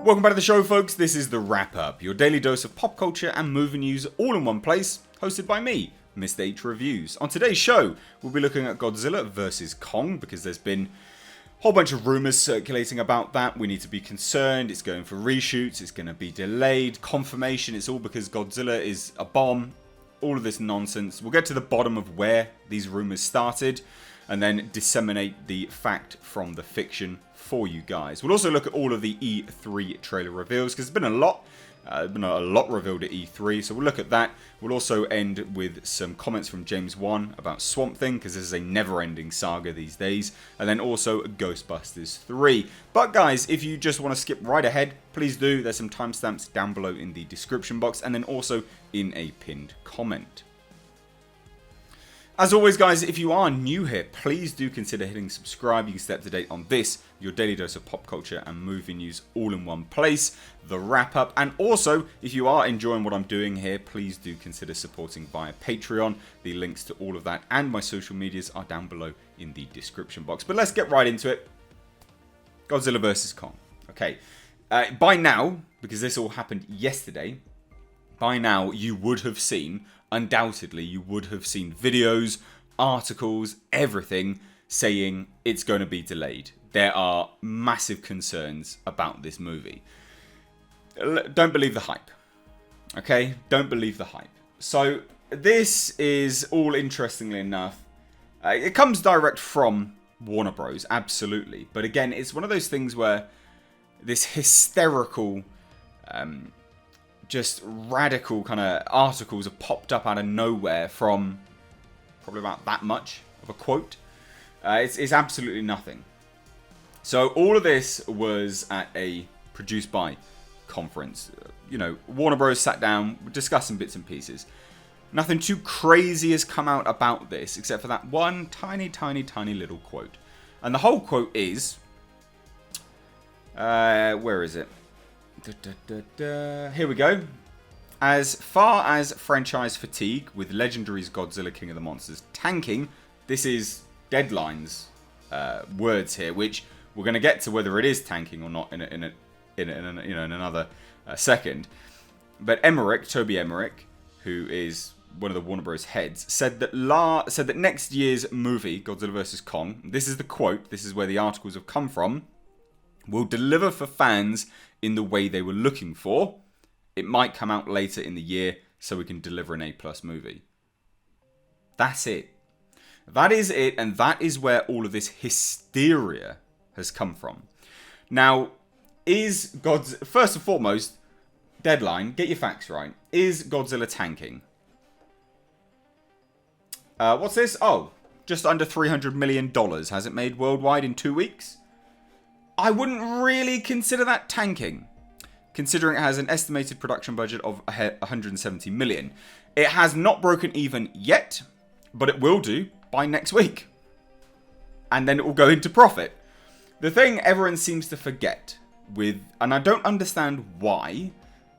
Welcome back to the show, folks. This is the Wrap Up, your daily dose of pop culture and movie news all in one place, hosted by me, Mr. H Reviews. On today's show, we'll be looking at Godzilla vs. Kong, because there's been a whole bunch of rumours circulating about that. We need to be concerned. It's going for reshoots. It's going to be delayed. Confirmation. It's all because Godzilla is a bomb. All of this nonsense. We'll get to the bottom of where these rumours started, and then disseminate the fact from the fiction for you guys. We'll also look at all of the E3 trailer reveals, because there's been a lot. Revealed at E3, so we'll look at that. We'll also end with some comments from James Wan about Swamp Thing, because this is a never-ending saga these days. And then also Ghostbusters 3. But guys, if you just want to skip right ahead, please do. There's some timestamps down below in the description box, and then also in a pinned comment. As always, guys, if you are new here, please do consider hitting subscribe. You can stay up to date on this, your daily dose of pop culture and movie news all in one place, the wrap up. And also, if you are enjoying what I'm doing here, please do consider supporting via Patreon. The links to all of that and my social medias are down below in the description box. But let's get right into it. Godzilla vs. Kong. Okay, by now, because this all happened yesterday, by now you would have seen, undoubtedly, you would have seen videos, articles, everything saying it's going to be delayed. There are massive concerns about this movie. Don't believe the hype. Okay? Don't believe the hype. So, this is all, interestingly enough, it comes direct from Warner Bros. Absolutely. But again, it's one of those things where this hysterical, just radical kind of articles have popped up out of nowhere from probably about that much of a quote. It's absolutely nothing. So all of this was at a produced by conference. Warner Bros. Sat down, discussing bits and pieces. Nothing too crazy has come out about this, except for that one tiny little quote. And the whole quote is... where is it? Here we go. As far as franchise fatigue with Legendary's Godzilla King of the Monsters tanking, this is Deadline's words here, which we're going to get to whether it is tanking or not in another second. But Toby Emmerich, who is one of the Warner Bros. Heads, said that next year's movie, Godzilla vs. Kong, this is the quote, this is where the articles have come from, will deliver for fans in the way they were looking for. It might come out later in the year so we can deliver an A+ movie. That's it. That is it, and that is where all of this hysteria has come from. Now, first and foremost, Deadline, get your facts right. Is Godzilla tanking? What's this? Oh, just under $300 million has it made worldwide in 2 weeks? I wouldn't really consider that tanking, considering it has an estimated production budget of $170 million. It has not broken even yet, but it will do by next week. And then it will go into profit. The thing everyone seems to forget and I don't understand why,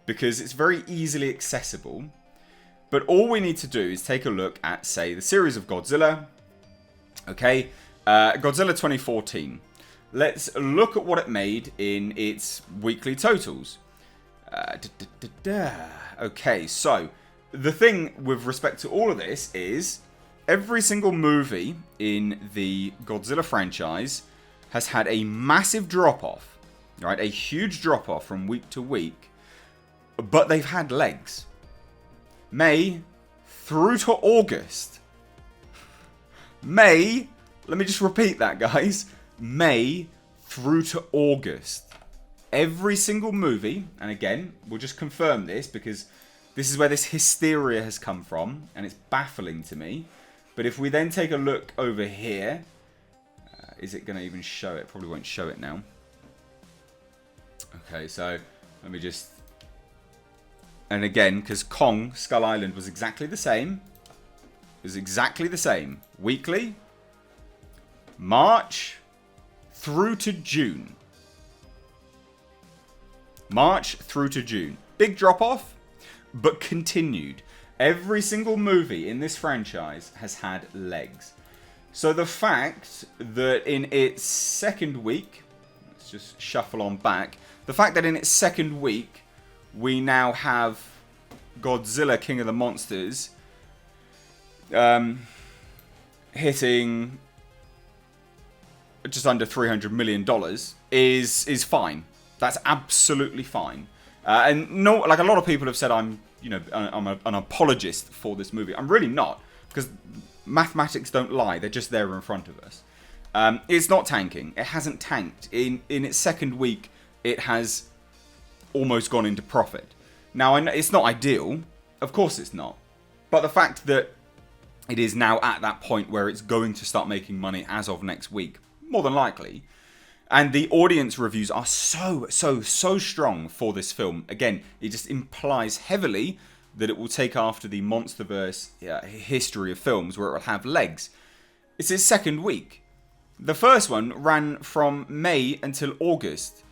because it's very easily accessible, but all we need to do is take a look at, say, the series of Godzilla. Okay, Godzilla 2014. Let's look at what it made in its weekly totals. Okay, so the thing with respect to all of this is every single movie in the Godzilla franchise has had a massive drop-off, right? A huge drop-off from week to week, but they've had legs. May through to August. May, let me just repeat that, guys. May through to August. Every single movie, and again, we'll just confirm this because this is where this hysteria has come from, and it's baffling to me. But if we then take a look over here, is it going to even show it? Probably won't show it now. Okay, so let me just... And again, because Kong, Skull Island was exactly the same. It was exactly the same. Weekly, March through to June. March through to June. Big drop off, but continued. Every single movie in this franchise has had legs. So the fact that in its second week, let's let's just shuffle on back. The fact that in its second week, we now have Godzilla, King of the Monsters, hitting just under $300 million is fine. That's absolutely fine. And no, like a lot of people have said, I'm an apologist for this movie. I'm really not, because mathematics don't lie. They're just there in front of us. It's not tanking. It hasn't tanked. In its second week, it has almost gone into profit. Now, I know it's not ideal. Of course it's not. But the fact that it is now at that point where it's going to start making money as of next week, more than likely. And the audience reviews are so strong for this film. Again, it just implies heavily that it will take after the Monsterverse history of films, where it will have legs. It's its second week. The first one ran from May until August.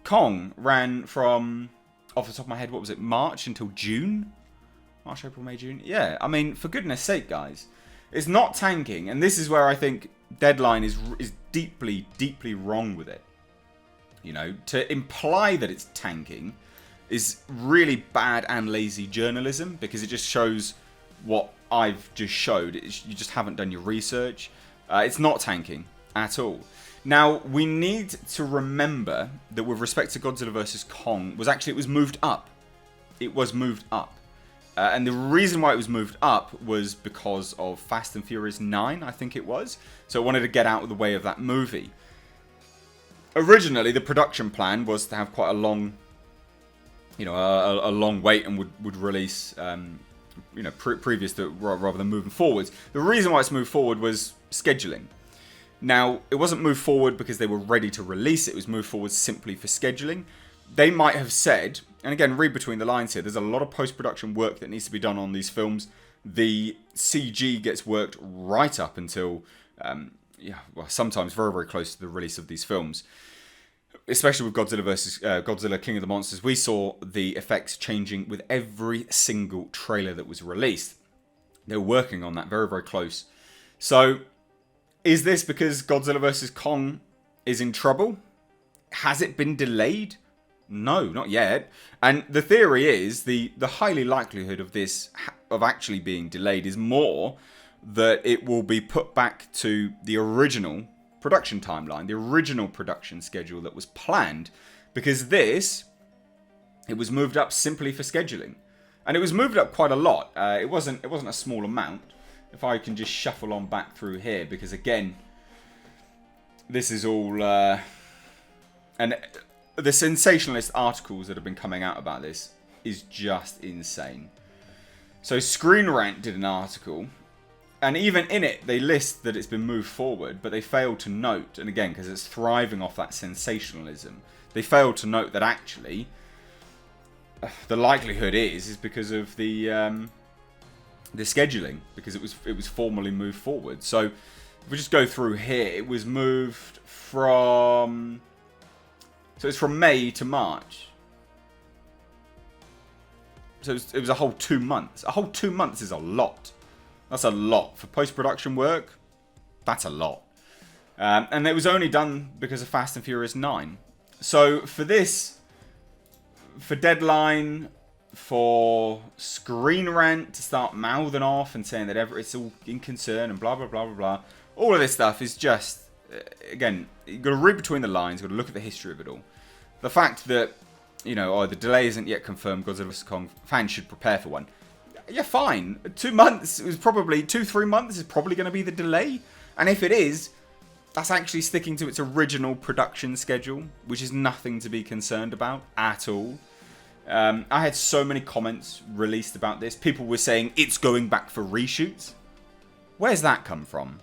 Kong ran from, off the top of my head, what was it, March until June? March, April, May, June? Yeah, I mean, for goodness sake, guys. It's not tanking, and this is where I think Deadline is deeply wrong with it. You know, to imply that it's tanking is really bad and lazy journalism, because it just shows what I've just showed. You just haven't done your research. It's not tanking at all. Now, we need to remember that with respect to Godzilla vs. Kong, it was moved up. It was moved up. And the reason why it was moved up was because of Fast and Furious 9, I think it was. So it wanted to get out of the way of that movie. Originally, the production plan was to have quite a long, a long wait, and would release, previous to, rather than moving forwards. The reason why it's moved forward was scheduling. Now, it wasn't moved forward because they were ready to release it. It was moved forward simply for scheduling. They might have said, and again, read between the lines here, there's a lot of post-production work that needs to be done on these films. The CG gets worked right up until, sometimes very close to the release of these films. Especially with Godzilla King of the Monsters, we saw the effects changing with every single trailer that was released. They were working on that very close. So, is this because Godzilla vs. Kong is in trouble? Has it been delayed? No, not yet. And the theory is, the highly likelihood of this, of actually being delayed, is more that it will be put back to the original production timeline, the original production schedule that was planned, because it was moved up simply for scheduling. And it was moved up quite a lot. It wasn't a small amount. If I can just shuffle on back through here, because again, this is all, and the sensationalist articles that have been coming out about this is just insane. So Screen Rant did an article, and even in it, they list that it's been moved forward, but they failed to note, and again, because it's thriving off that sensationalism, they failed to note that actually, the likelihood is because of the scheduling, because it was formally moved forward. So if we just go through here, it was moved from, so it's from May to March. So it was a whole 2 months. A whole 2 months is a lot. That's a lot. For post-production work, that's a lot. And it was only done because of Fast and Furious 9. So for this, for Deadline, for Screen Rant to start mouthing off and saying that it's all in concern and blah, blah, blah, blah, blah. All of this stuff is just, again, you've got to read between the lines, you've got to look at the history of it all. The fact that, the delay isn't yet confirmed, Godzilla vs. Kong, fans should prepare for one. Yeah, fine. 2 months, it was probably 2-3 months is probably going to be the delay. And if it is, that's actually sticking to its original production schedule, which is nothing to be concerned about at all. I had so many comments released about this. People were saying it's going back for reshoots. Where's that come from?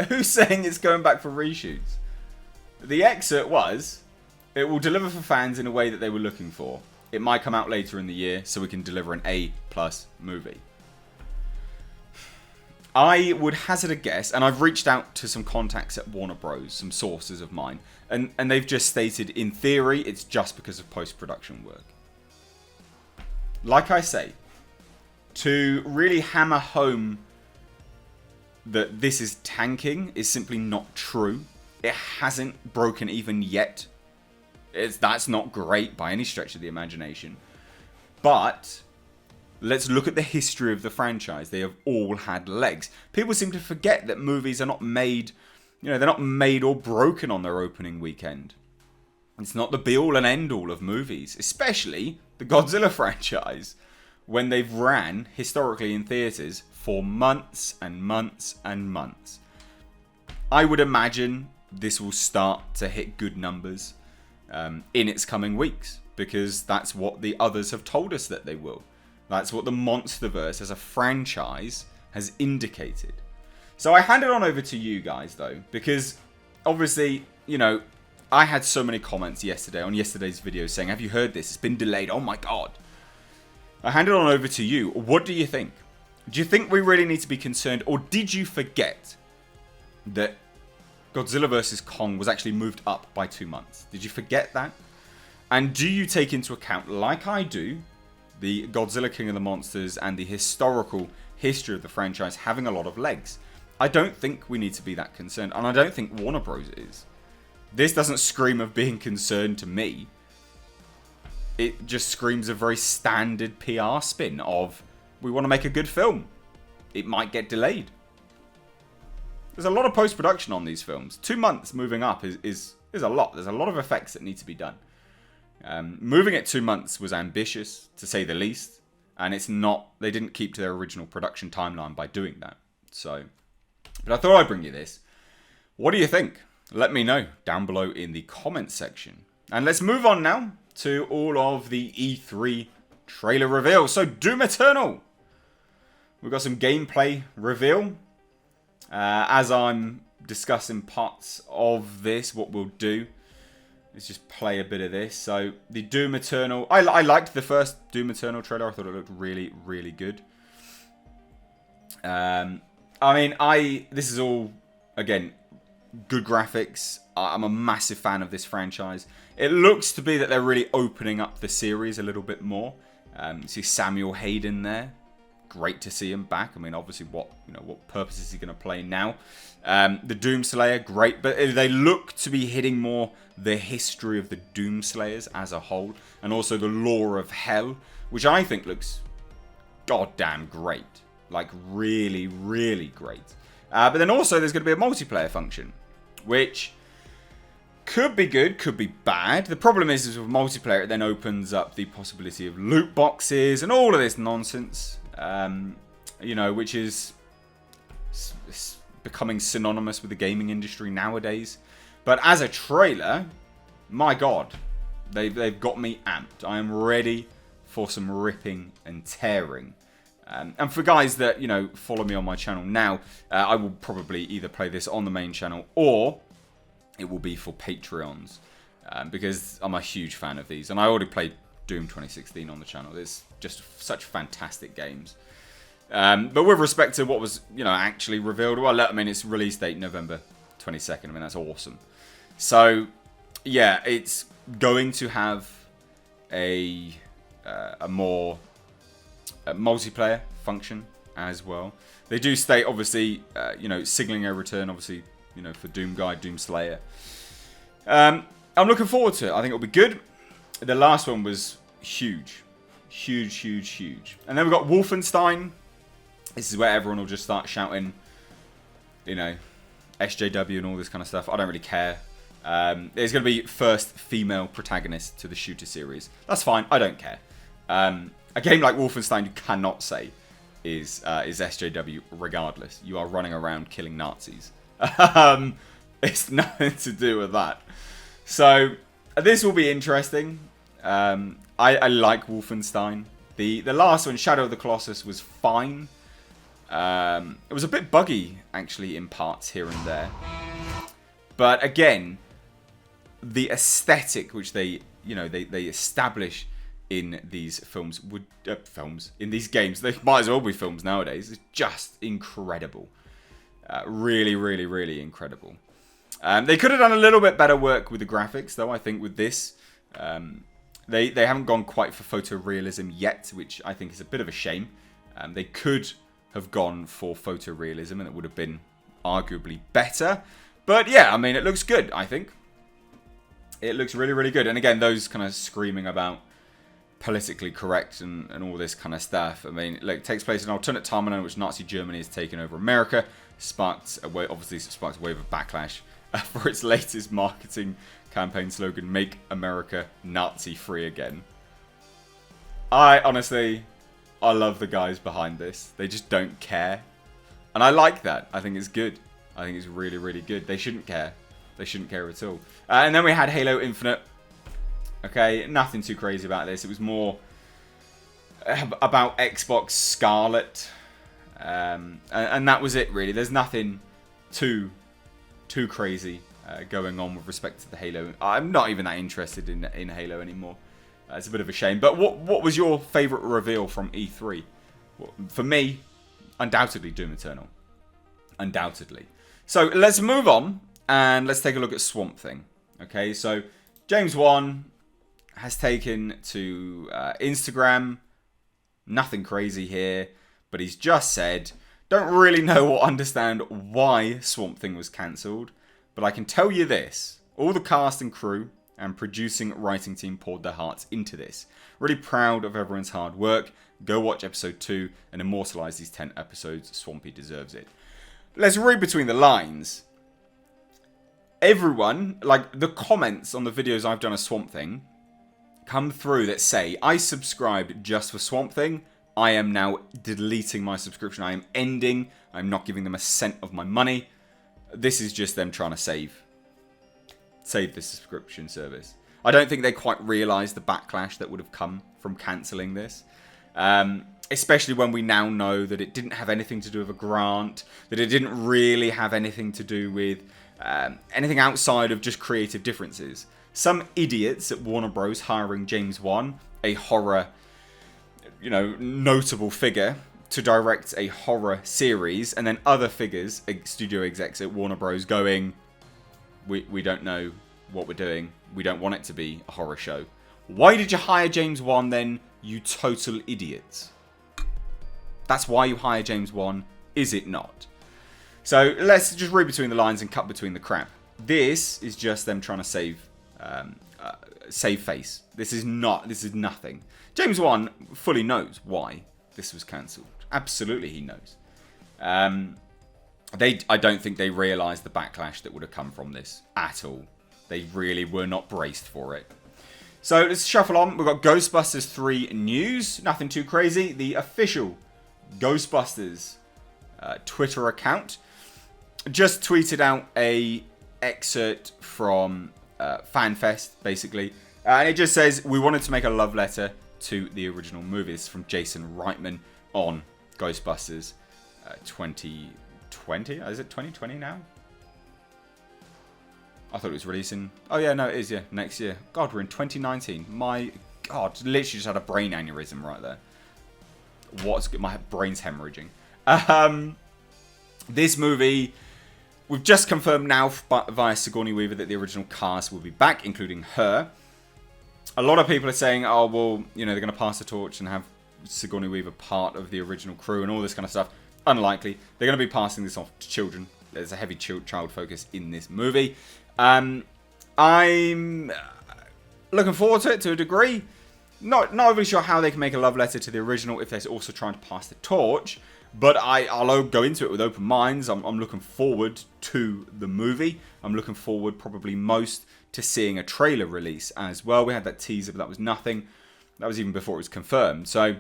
Who's saying it's going back for reshoots? The excerpt was, it will deliver for fans in a way that they were looking for. It might come out later in the year, so we can deliver an A+ movie. I would hazard a guess, and I've reached out to some contacts at Warner Bros, some sources of mine, and they've just stated, in theory, it's just because of post-production work. Like I say, to really hammer home that this is tanking is simply not true. It hasn't broken even yet. That's not great by any stretch of the imagination. But let's look at the history of the franchise. They have all had legs. People seem to forget that movies are not made, they're not made or broken on their opening weekend. It's not the be-all and end-all of movies, especially the Godzilla franchise, when they've ran, historically in theatres, for months and months and months. I would imagine this will start to hit good numbers in its coming weeks, because that's what the others have told us that they will. That's what the Monsterverse as a franchise has indicated. So I hand it on over to you guys, though, because obviously, I had so many comments yesterday on yesterday's video saying, have you heard this? It's been delayed. Oh my god. I hand it on over to you. What do you think? Do you think we really need to be concerned? Or did you forget that Godzilla vs. Kong was actually moved up by 2 months? Did you forget that? And do you take into account, like I do, the Godzilla King of the Monsters and the historical history of the franchise having a lot of legs? I don't think we need to be that concerned. And I don't think Warner Bros. Is. This doesn't scream of being concerned to me. It just screams a very standard PR spin of, we want to make a good film. It might get delayed. There's a lot of post-production on these films. 2 months moving up is a lot. There's a lot of effects that need to be done. Moving it 2 months was ambitious, to say the least. And it's not, they didn't keep to their original production timeline by doing that. So, but I thought I'd bring you this. What do you think? Let me know down below in the comments section. And let's move on now to all of the E3 trailer reveal. So, Doom Eternal. We've got some gameplay reveal. As I'm discussing parts of this, what we'll do is just play a bit of this. So, the Doom Eternal. I liked the first Doom Eternal trailer. I thought it looked really, really good. This is all, again, good graphics. I'm a massive fan of this franchise. It looks to be that they're really opening up the series a little bit more. You see Samuel Hayden there. Great to see him back. I mean, obviously, what purpose is he going to play now? The Doomslayer, great, but they look to be hitting more the history of the Doomslayers as a whole, and also the lore of Hell, which I think looks goddamn great. Like, really, really great. But then also, there's going to be a multiplayer function, which could be good, could be bad. The problem is with multiplayer, it then opens up the possibility of loot boxes and all of this nonsense, which is becoming synonymous with the gaming industry nowadays. But as a trailer, my god, they've got me amped. I am ready for some ripping and tearing. And for guys that, follow me on my channel now, I will probably either play this on the main channel or it will be for Patreons. Because I'm a huge fan of these. And I already played Doom 2016 on the channel. It's just such fantastic games. But with respect to what was, actually revealed, well, it's release date November 22nd. That's awesome. So, yeah, it's going to have a more multiplayer function as well. They do state, obviously, signaling a return, obviously, for Doom Guy, Doomslayer. I'm looking forward to it. I think it'll be good. The last one was huge. Huge, huge, huge. And then we've got Wolfenstein. This is where everyone will just start shouting, SJW and all this kind of stuff. I don't really care. There's going to be first female protagonist to the shooter series. That's fine. I don't care. A game like Wolfenstein you cannot say is SJW regardless. You are running around killing Nazis. It's nothing to do with that. So, this will be interesting. I like Wolfenstein. The last one, Shadow of the Colossus, was fine. It was a bit buggy, actually, in parts here and there. But again, the aesthetic which they establish in these films in these games, they might as well be films nowadays, is just incredible. Really, really, really incredible. They could have done a little bit better work with the graphics, though, I think, with this. They haven't gone quite for photorealism yet, which I think is a bit of a shame. They could have gone for photorealism, and it would have been arguably better. But yeah, I mean, it looks good, I think. It looks really, really good. And again, those kind of screaming about politically correct and all this kind of stuff. I mean, look, it takes place in an alternate timeline in which Nazi Germany has taken over America. Obviously sparked a wave of backlash for its latest marketing campaign slogan, "Make America Nazi-free again." I love the guys behind this. They just don't care. And I like that. I think it's good. I think it's really, really good. They shouldn't care. They shouldn't care at all. And then we had Halo Infinite. Okay, nothing too crazy about this. It was more about Xbox Scarlet. And that was it, really. There's nothing too crazy going on with respect to the Halo. I'm not even that interested in Halo anymore. It's a bit of a shame. But what was your favourite reveal from E3? For me, undoubtedly Doom Eternal. Undoubtedly. So let's move on and let's take a look at Swamp Thing. Okay, so James Wan has taken to Instagram. Nothing crazy here, but he's just said, don't really know or understand why Swamp Thing was cancelled, but I can tell you this. All the cast and crew and producing writing team poured their hearts into this. Really proud of everyone's hard work. Go watch episode 2 and immortalise these 10 episodes. Swampy deserves it. Let's read between the lines. Everyone, like the comments on the videos I've done of Swamp Thing, come through that say, I subscribed just for Swamp Thing. I am now deleting my subscription. I am ending. I'm not giving them a cent of my money. This is just them trying to save the subscription service. I don't think they quite realised the backlash that would have come from cancelling this. Especially when we now know that it didn't have anything to do with a grant, that it didn't really have anything to do with anything outside of just creative differences. Some idiots at Warner Bros. Hiring James Wan, a horror, notable figure, to direct a horror series, and then other figures, studio execs at Warner Bros. Going, we don't know what we're doing. We don't want it to be a horror show. Why did you hire James Wan then, you total idiots? That's why you hire James Wan, is it not? So let's just read between the lines and cut between the crap. This is just them trying to save face. This is nothing. James Wan fully knows why this was cancelled. Absolutely, he knows. I don't think they realised the backlash that would have come from this at all. They really were not braced for it. So let's shuffle on. We've got Ghostbusters 3 news. Nothing too crazy. The official Ghostbusters Twitter account just tweeted out a excerpt from FanFest, basically. And it just says, we wanted to make a love letter to the original movie. This is from Jason Reitman on Ghostbusters 2020. Is it 2020 now? I thought it was releasing... Oh yeah, no, it is, yeah. Next year. God, we're in 2019. My God, literally just had a brain aneurysm right there. My brain's hemorrhaging. This movie... We've just confirmed now via Sigourney Weaver that the original cast will be back, including her. A lot of people are saying, oh, well, they're going to pass the torch and have Sigourney Weaver part of the original crew and all this kind of stuff. Unlikely. They're going to be passing this off to children. There's a heavy child focus in this movie. I'm looking forward to it to a degree. Not really sure how they can make a love letter to the original if they're also trying to pass the torch. But I'll go into it with open minds. I'm looking forward to the movie. I'm looking forward probably most to seeing a trailer release as well. We had that teaser, but that was nothing. That was even before it was confirmed. So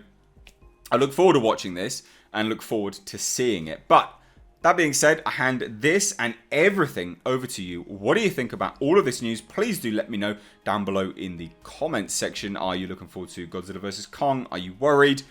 I look forward to watching this and look forward to seeing it. But that being said, I hand this and everything over to you. What do you think about all of this news? Please do let me know down below in the comments section. Are you looking forward to Godzilla vs. Kong? Are you worried?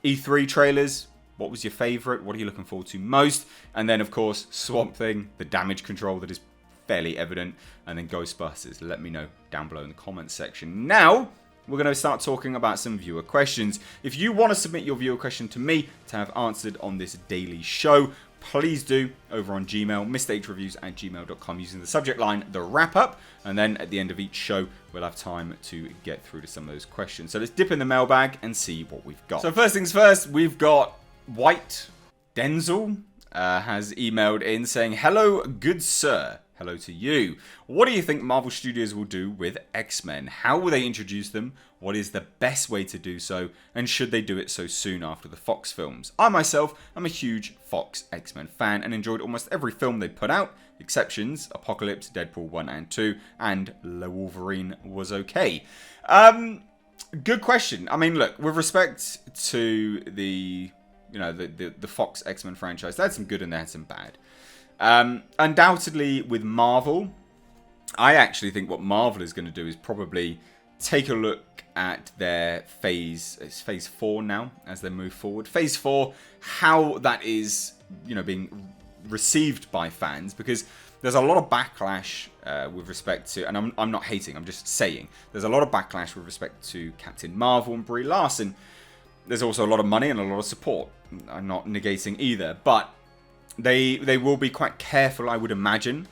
E3 trailers? What was your favourite? What are you looking forward to most? And then, of course, Swamp Thing, the damage control that is fairly evident. And then Ghostbusters. Let me know down below in the comments section. Now, we're going to start talking about some viewer questions. If you want to submit your viewer question to me to have answered on this daily show, please do over on Gmail, mrhreviews@gmail.com, using the subject line, The Wrap Up. And then at the end of each show, we'll have time to get through to some of those questions. So let's dip in the mailbag and see what we've got. So first things first, we've got White Denzel has emailed in saying, hello, good sir. hello to you. What do you think Marvel Studios will do with X-Men? How will they introduce them? What is the best way to do so? And should they do it so soon after the Fox films? I myself am a huge Fox X-Men fan and enjoyed almost every film they put out. Exceptions, Apocalypse, Deadpool 1 and 2, and Le Wolverine was okay. Good question. I mean, look, with respect to the Fox X-Men franchise, they had some good and they had some bad. Undoubtedly, with Marvel, I actually think what Marvel is going to do is probably take a look at their it's phase 4 now, as they move forward. Phase 4, how that is, being received by fans, because there's a lot of backlash with respect to, and I'm not hating, I'm just saying, there's a lot of backlash with respect to Captain Marvel and Brie Larson. There's also a lot of money and a lot of support. I'm not negating either, but they will be quite careful, I would imagine,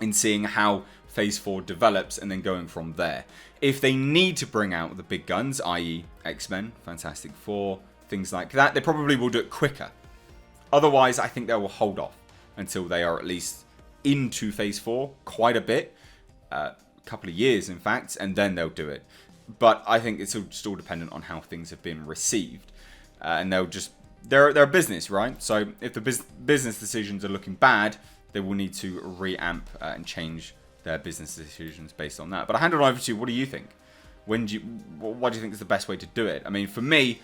in seeing how Phase 4 develops and then going from there. If they need to bring out the big guns, i.e. X-Men, Fantastic Four, things like that, they probably will do it quicker. Otherwise, I think they will hold off until they are at least into Phase 4 quite a bit, a couple of years in fact, and then they'll do it. But I think it's still dependent on how things have been received, and they're a business, right? So if the business decisions are looking bad, they will need to reamp and change their business decisions based on that. But I hand it over to you. What do you think? What do you think is the best way to do it? I mean, for me,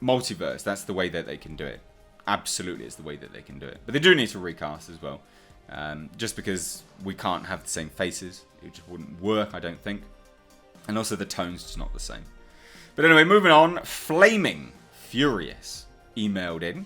multiverse, that's the way that they can do it. Absolutely, it's the way that they can do it. But they do need to recast as well. Just because we can't have the same faces. It just wouldn't work, I don't think. And also the tone's just not the same. But anyway, moving on. Flaming Furious emailed in.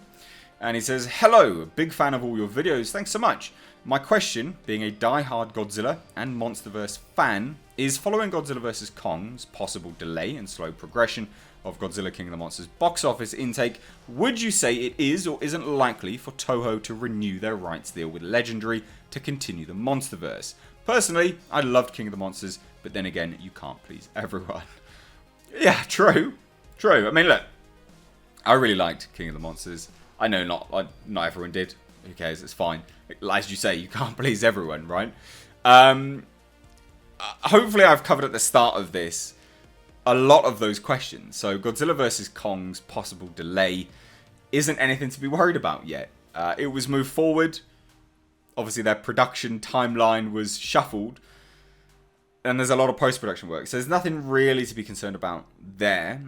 And he says, hello, big fan of all your videos. Thanks so much. My question, being a die-hard Godzilla and MonsterVerse fan, is following Godzilla vs. Kong's possible delay and slow progression of Godzilla King of the Monsters box office intake, would you say it is or isn't likely for Toho to renew their rights deal with Legendary to continue the MonsterVerse? Personally, I loved King of the Monsters, but then again, you can't please everyone. Yeah, true. I mean, look, I really liked King of the Monsters. I know not everyone did. Who cares? It's fine. As you say, you can't please everyone, right? Hopefully I've covered at the start of this a lot of those questions. So Godzilla vs. Kong's possible delay isn't anything to be worried about yet. It was moved forward. Obviously their production timeline was shuffled. And there's a lot of post-production work. So there's nothing really to be concerned about there.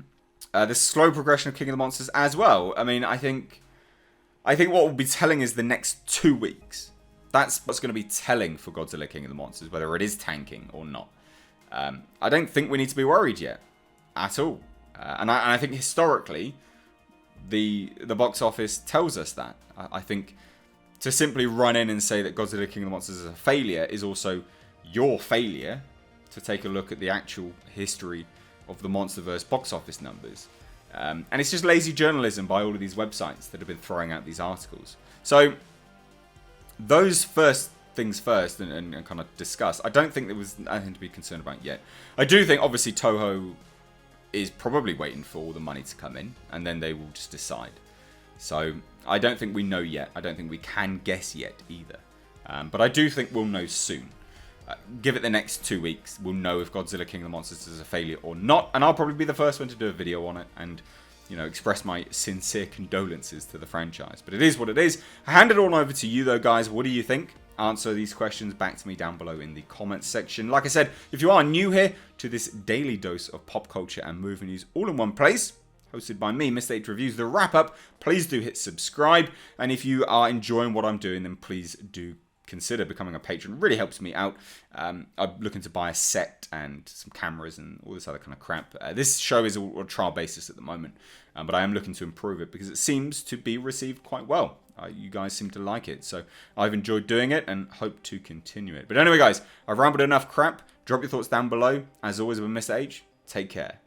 The slow progression of King of the Monsters as well. I mean, I think what we'll be telling is the next 2 weeks. That's what's going to be telling for Godzilla King of the Monsters, whether it is tanking or not. I don't think we need to be worried yet. At all. And I think historically, the box office tells us that. I think to simply run in and say that Godzilla King of the Monsters is a failure is also your failure to take a look at the actual history of the MonsterVerse box office numbers. And it's just lazy journalism by all of these websites that have been throwing out these articles. So, those first things first and kind of discuss. I don't think there was anything to be concerned about yet. I do think, obviously, Toho is probably waiting for all the money to come in, and then they will just decide. So, I don't think we know yet. I don't think we can guess yet either. But I do think we'll know soon. Give it the next 2 weeks. We'll know if Godzilla King of the Monsters is a failure or not. And I'll probably be the first one to do a video on it and, express my sincere condolences to the franchise. But it is what it is. I hand it all over to you though, guys. What do you think? Answer these questions back to me down below in the comments section. Like I said, if you are new here to this daily dose of pop culture and movie news all in one place, hosted by me, Mr. H Reviews, the wrap-up, please do hit subscribe. And if you are enjoying what I'm doing, then please do consider becoming a patron. It really helps me out. I'm looking to buy a set and some cameras and all this other kind of crap. This show is a trial basis at the moment, but I am looking to improve it because it seems to be received quite well. You guys seem to like it, so I've enjoyed doing it and hope to continue it. But anyway, guys, I've rambled enough crap. Drop your thoughts down below. As always, with Mr. H, take care.